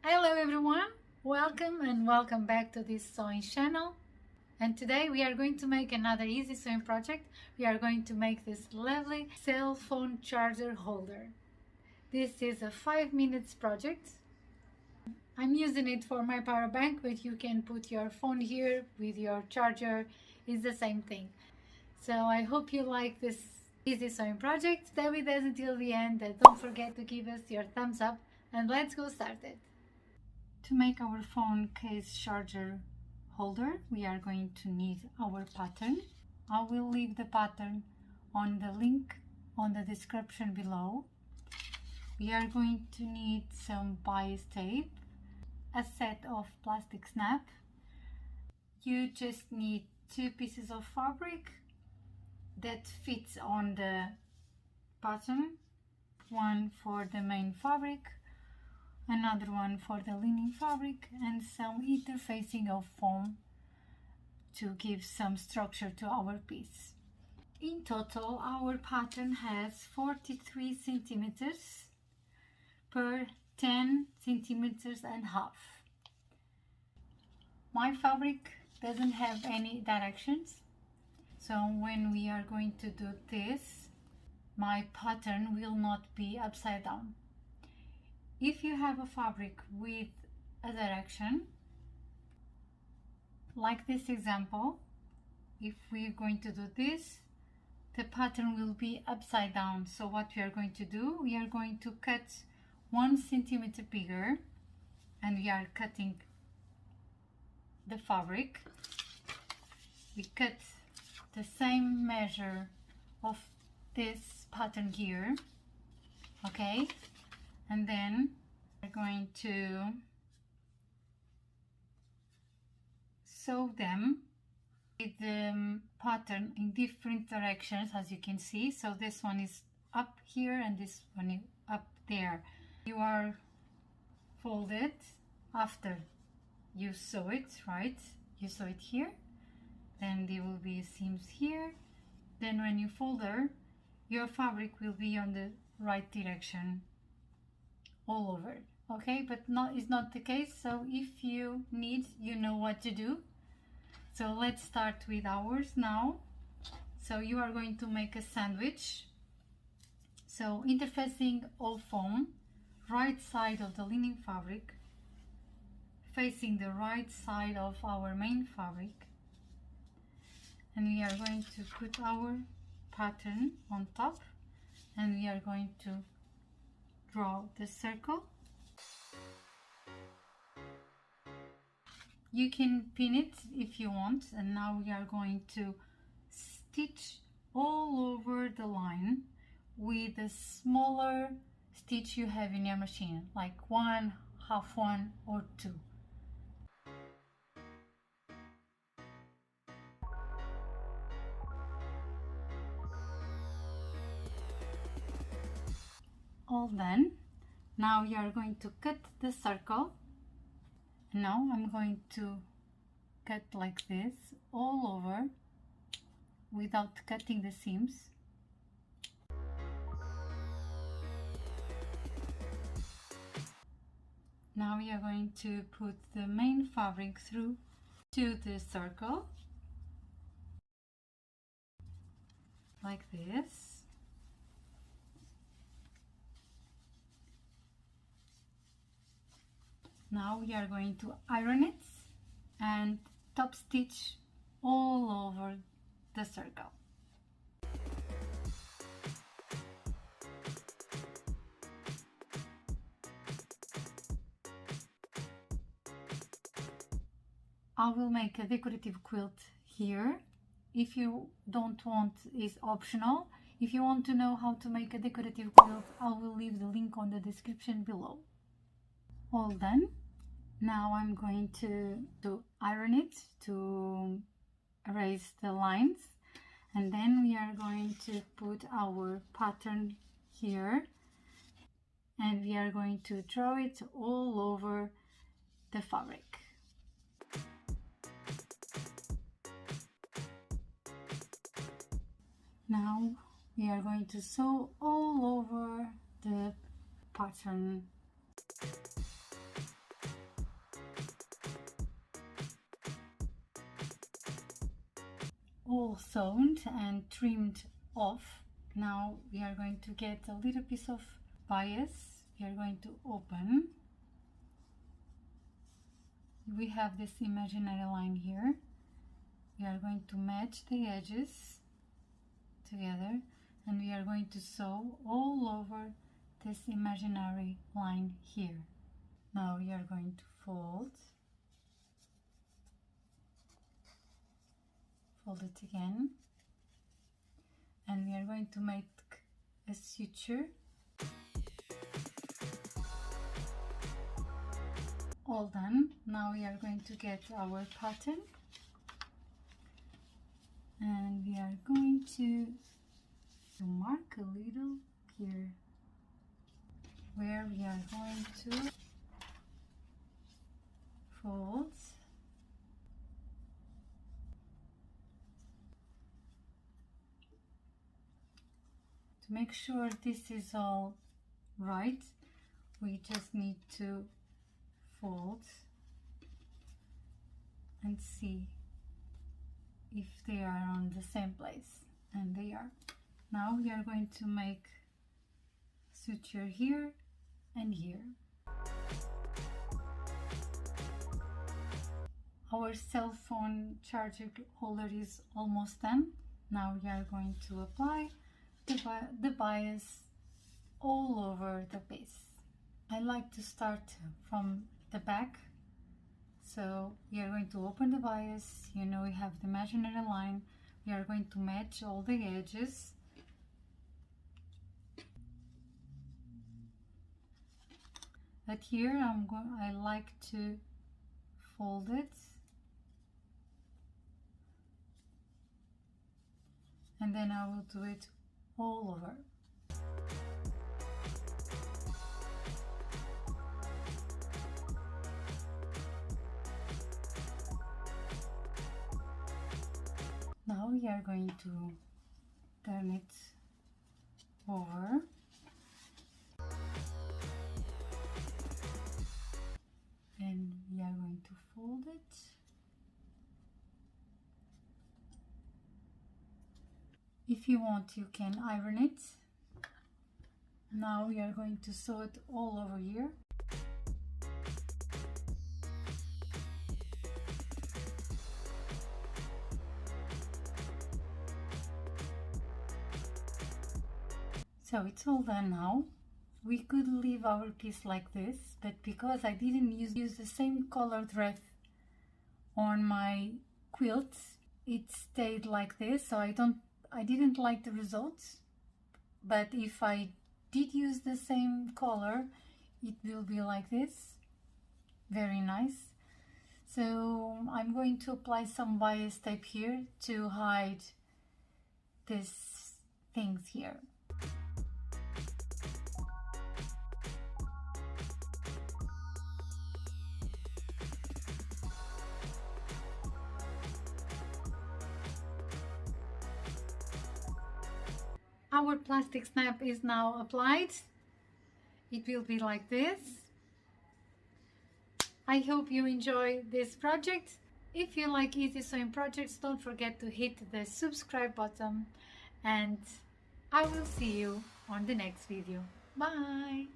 Hello everyone, welcome back to this sewing channel. And today we are going to make another easy sewing project. We are going to make this lovely cell phone charger holder. This is a 5 minutes project. I'm using it for my power bank, but you can put your phone here with your charger. It's the same thing. So I hope you like this easy sewing project. Stay with us until the end and don't forget to give us your thumbs up, and let's go started. To make our phone case charger holder, we are going to need our pattern. I will leave the pattern on the link on the description below. We are going to need some bias tape, a set of plastic snap. You just need 2 pieces of fabric that fits on the pattern, one for the main fabric, another one for the lining fabric, and some interfacing of foam to give some structure to our piece. In total, our pattern has 43 centimeters per 10 centimeters and half. My fabric doesn't have any directions, so when we are going to do this, my pattern will not be upside down. If you have a fabric with a direction, like this example, if we're going to do this, the pattern will be upside down. So what we are going to do, we are going to cut 1 centimeter bigger, and we are cutting the fabric. We cut the same measure of this pattern here, okay? And then we're going to sew them with the pattern in different directions, as you can see. So this one is up here and this one is up there. You are folded after you sew it, right? You sew it here, then there will be seams here. Then when you fold her, your fabric will be on the right direction all over, okay? But it's not the case, so if you need, you know what to do. So let's start with ours now. So you are going to make a sandwich. So interfacing all foam, right side of the lining fabric facing the right side of our main fabric, and we are going to put our pattern on top, and we are going to draw the circle. You can pin it if you want, and now we are going to stitch all over the line with a smaller stitch you have in your machine, like 1, half 1 or 2. All done. Now we are going to cut the circle. Now I'm going to cut like this all over without cutting the seams. Now we are going to put the main fabric through to the circle like this. Now we are going to iron it and top stitch all over the circle. I will make a decorative quilt here. If you don't want, it's optional. If you want to know how to make a decorative quilt, I will leave the link on the description below. All done. Now I'm going to iron it to erase the lines, and then we are going to put our pattern here, and we are going to draw it all over the fabric. Now we are going to sew all over the pattern. all sewn and trimmed off. Now we are going to get a little piece of bias. We are going to open. We have this imaginary line here. We are going to match the edges together, and we are going to sew all over this imaginary line here. Now we are going to fold it again, and we are going to make a suture. All done. Now we are going to get our pattern, and we are going to mark a little here where we are going to fold. To make sure this is all right, we just need to fold and see if they are on the same place, and they are. Now we are going to make suture here and here. Our cell phone charger holder is almost done. Now we are going to apply the bias all over the base. I like to start from the back. So we are going to open the bias. You know, we have the imaginary line. We are going to match all the edges. But here I like to fold it, and then I will do it all over. Now we are going to turn it over. And we are going to fold it. If you want, you can iron it. Now we are going to sew it all over here. So it's all done now. We could leave our piece like this, but because I didn't use the same color thread on my quilt, it stayed like this. So I didn't like the results. But if I did use the same color, it will be like this. Very nice. So I'm going to apply some bias tape here to hide these things here. Our plastic snap is now applied. It will be like this. I hope you enjoy this project. If you like easy sewing projects, don't forget to hit the subscribe button, and I will see you on the next video. Bye!